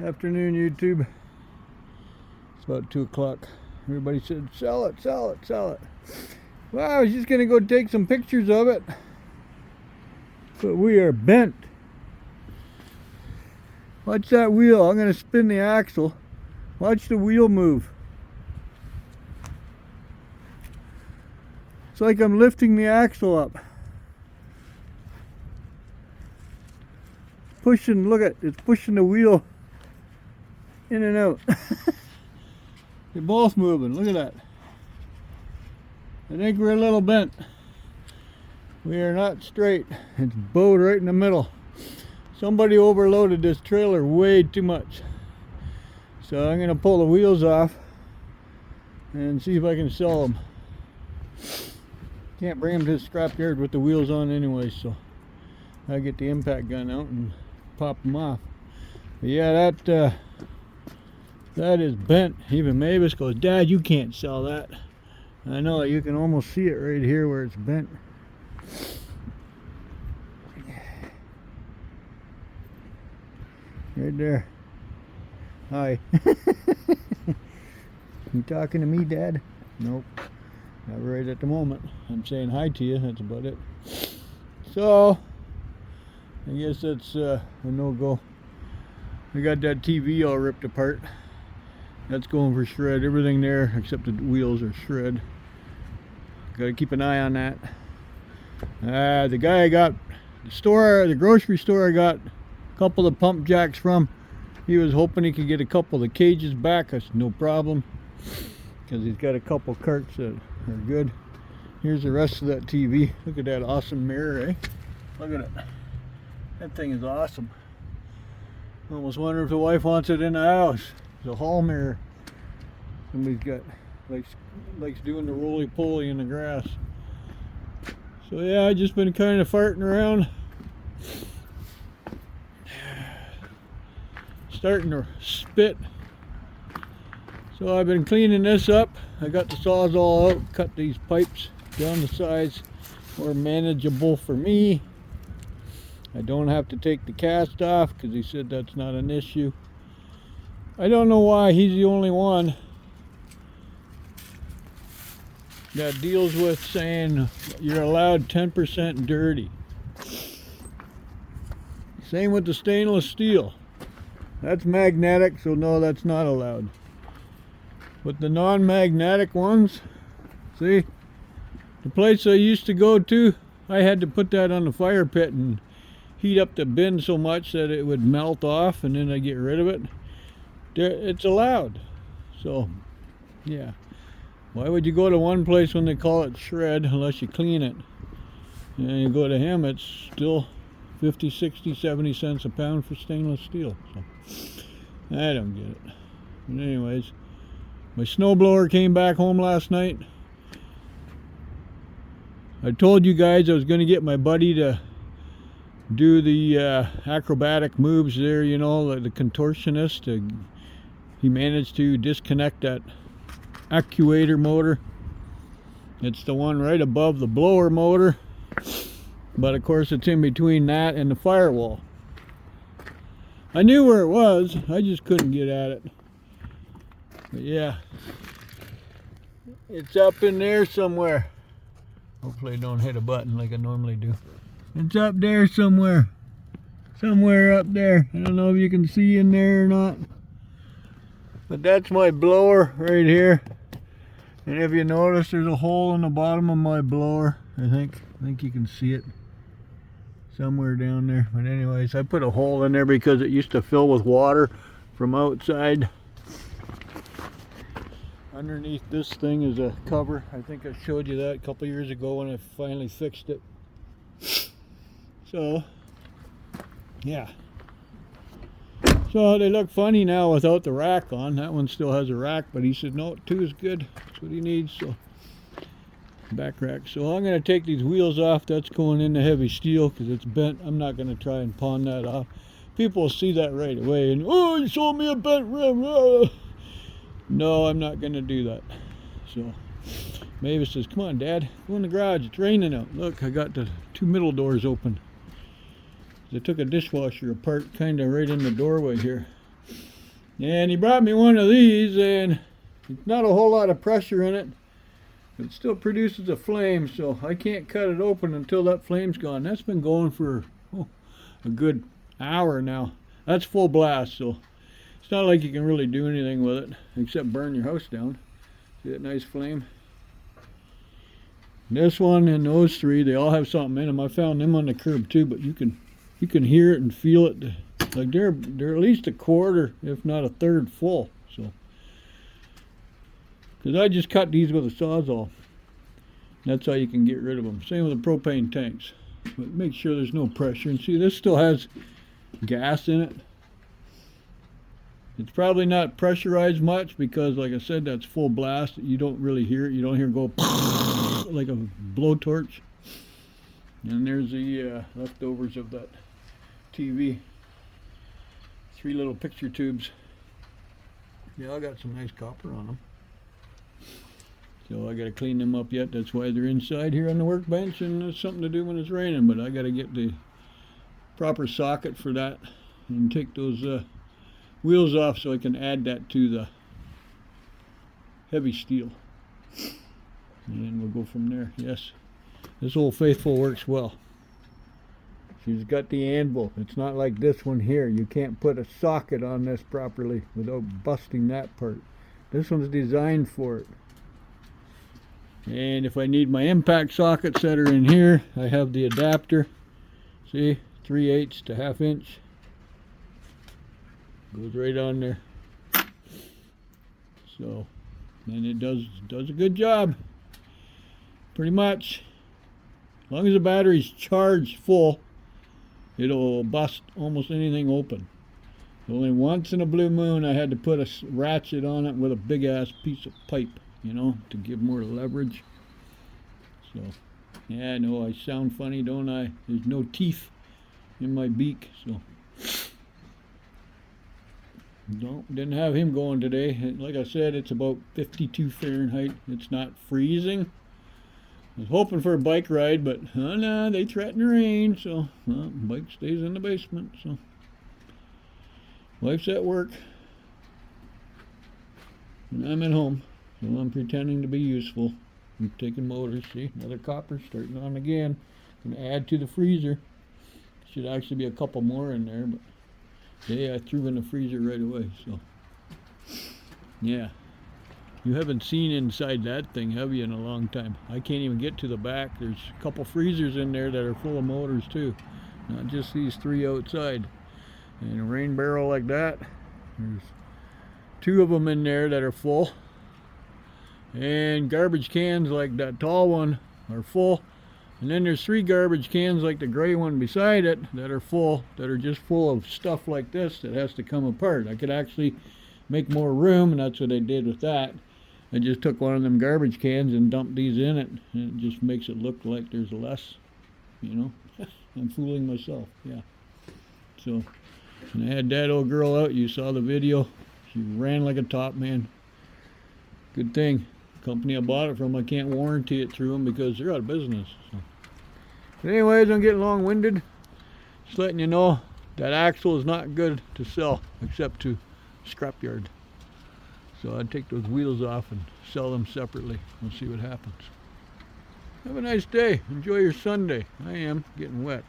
Afternoon, YouTube. It's about 2 o'clock. Everybody said, sell it, sell it, sell it. Well, I was just going to go take some pictures of it. But we are bent. Watch that wheel. I'm going to spin the axle. Watch the wheel move. It's like I'm lifting the axle up. Pushing, look at it's pushing the wheel in and out. They're both moving, look at that. I think we're a little bent. We are not straight. It's bowed right in the middle. Somebody overloaded this trailer way too much. So I'm gonna pull the wheels off and see if I can sell them. Can't bring them to the scrap yard with the wheels on anyway, so I get the impact gun out and pop them off. But yeah, that is bent. Even Mavis goes, "Dad, you can't sell that." I know, you can almost see it right here where it's bent. Right there. Hi. You talking to me, Dad? Nope. Not right at the moment. I'm saying hi to you, that's about it. So, I guess that's a no-go. I got that TV all ripped apart. That's going for shred. Everything there except the wheels are shred. Gotta keep an eye on that. The guy I got, the grocery store I got a couple of pump jacks from, he was hoping he could get a couple of the cages back. I said no problem, because he's got a couple carts that are good. Here's the rest of that TV. Look at that awesome mirror, eh? Look at it. That thing is awesome. I almost wonder if the wife wants it in the house. It's a hall mirror. Somebody's got, likes doing the roly-poly in the grass. So yeah, I just been kind of farting around. Starting to spit. So I've been cleaning this up. I got the Sawzall out, cut these pipes down the sides, more manageable for me. I don't have to take the cast off because he said that's not an issue. I don't know why he's the only one that deals with saying you're allowed 10% dirty. Same with the stainless steel. That's magnetic, so no, that's not allowed. But the non-magnetic ones, see, the place I used to go to, I had to put that on the fire pit and heat up the bin so much that it would melt off, and then I get rid of it. It's allowed. So yeah, why would you go to one place when they call it shred unless you clean it? And you go to him, it's still 50, 60, 70 cents a pound for stainless steel. So I don't get it. But anyways, my snowblower came back home last night. I told you guys I was going to get my buddy to do the acrobatic moves there, you know, the contortionist. He managed to disconnect that actuator motor. It's the one right above the blower motor, but of course it's in between that and the firewall. I knew where it was, I just couldn't get at it. But yeah, it's up in there somewhere. Hopefully I don't hit a button like I normally do. It's up there somewhere. Somewhere up there. I don't know if you can see in there or not. But that's my blower right here. And if you notice, there's a hole in the bottom of my blower. I think you can see it somewhere down there. But anyways, I put a hole in there because it used to fill with water from outside. Underneath this thing is a cover. I think I showed you that a couple years ago when I finally fixed it. So yeah, so they look funny now without the rack on. That one still has a rack, but he said no, 2 is good. That's what he needs. So back rack. So I'm going to take these wheels off. That's going in the heavy steel because it's bent. I'm not going to try and pawn that off. People will see that right away and, oh, you sold me a bent rim. No, I'm not going to do that. So Mavis says, come on, Dad, go in the garage, it's raining out. Look, I got the 2 middle doors open. They took a dishwasher apart kind of right in the doorway here. And he brought me one of these, and it's not a whole lot of pressure in it. It still produces a flame, so I can't cut it open until that flame's gone. That's been going for a good hour now. That's full blast, so it's not like you can really do anything with it except burn your house down. See that nice flame? This one and those three, they all have something in them. I found them on the curb too, but you can hear it and feel it. Like they're at least a quarter, if not a third full. So, because I just cut these with a Sawzall. That's how you can get rid of them. Same with the propane tanks. But make sure there's no pressure. And see, this still has gas in it. It's probably not pressurized much because, like I said, that's full blast. You don't really hear it. You don't hear it go like a blowtorch. And there's the leftovers of that TV. 3 little picture tubes. Yeah, I got some nice copper on them. So I got to clean them up yet. That's why they're inside here on the workbench, and there's something to do when it's raining. But I got to get the proper socket for that and take those wheels off so I can add that to the heavy steel. And we'll go from there. Yes, this old Faithful works well. She's got the anvil. It's not like this one here. You can't put a socket on this properly without busting that part. This one's designed for it. And if I need my impact sockets that are in here, I have the adapter. See, 3/8 to 1/2 inch. Goes right on there. So, and it does a good job. Pretty much. As long as the battery's charged full, it'll bust almost anything open. Only once in a blue moon I had to put a ratchet on it with a big ass piece of pipe, you know, to give more leverage. So, yeah, I know I sound funny, don't I? There's no teeth in my beak, so. No, didn't have him going today. Like I said, it's about 52 Fahrenheit. It's not freezing. I was hoping for a bike ride, but oh no, they threaten rain, so well, bike stays in the basement. So wife's at work, and I'm at home, so I'm pretending to be useful. I'm taking motors. See, another copper starting on again. Gonna add to the freezer. Should actually be a couple more in there, but yeah, I threw in the freezer right away. So yeah. You haven't seen inside that thing, have you, in a long time? I can't even get to the back. There's a couple freezers in there that are full of motors too. Not just these 3 outside. And a rain barrel like that, there's 2 of them in there that are full. And garbage cans like that tall one are full. And then there's 3 garbage cans like the gray one beside it that are full, that are just full of stuff like this that has to come apart. I could actually make more room, and that's what I did with that. I just took one of them garbage cans and dumped these in it, and it just makes it look like there's less, you know. I'm fooling myself, yeah. So, and I had that old girl out. You saw the video. She ran like a top, man. Good thing. Company I bought it from, I can't warranty it through them because they're out of business. So. But anyways, I'm getting long-winded. Just letting you know that axle is not good to sell except to scrapyard. So I'd take those wheels off and sell them separately. We'll see what happens. Have a nice day. Enjoy your Sunday. I am getting wet.